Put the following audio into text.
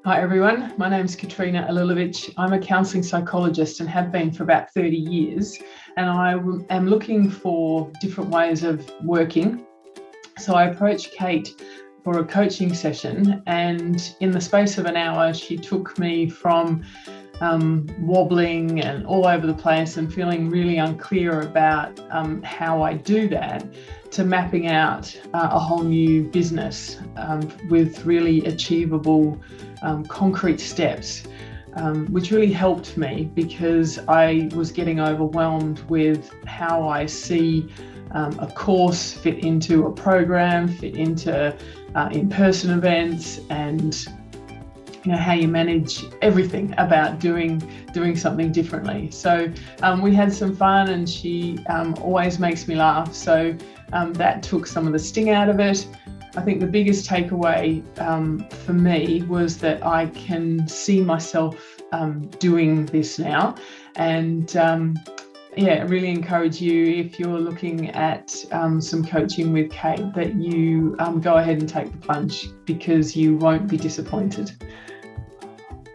Hi everyone, my name's Katrina Alilovic. I'm a counselling psychologist and have been for about 30 years, and I am looking for different ways of working. So I approached Kate for a coaching session, and in the space of an hour she took me from wobbling and all over the place and feeling really unclear about how I do that, to mapping out a whole new business with really achievable concrete steps, which really helped me because I was getting overwhelmed with how I see a course fit into a program, fit into in-person events, and how you manage everything about doing something differently. So we had some fun, and she always makes me laugh, so that took some of the sting out of it. I think the biggest takeaway for me was that I can see myself doing this now, and I really encourage you, if you're looking at some coaching with Kate, that you go ahead and take the plunge, because you won't be disappointed.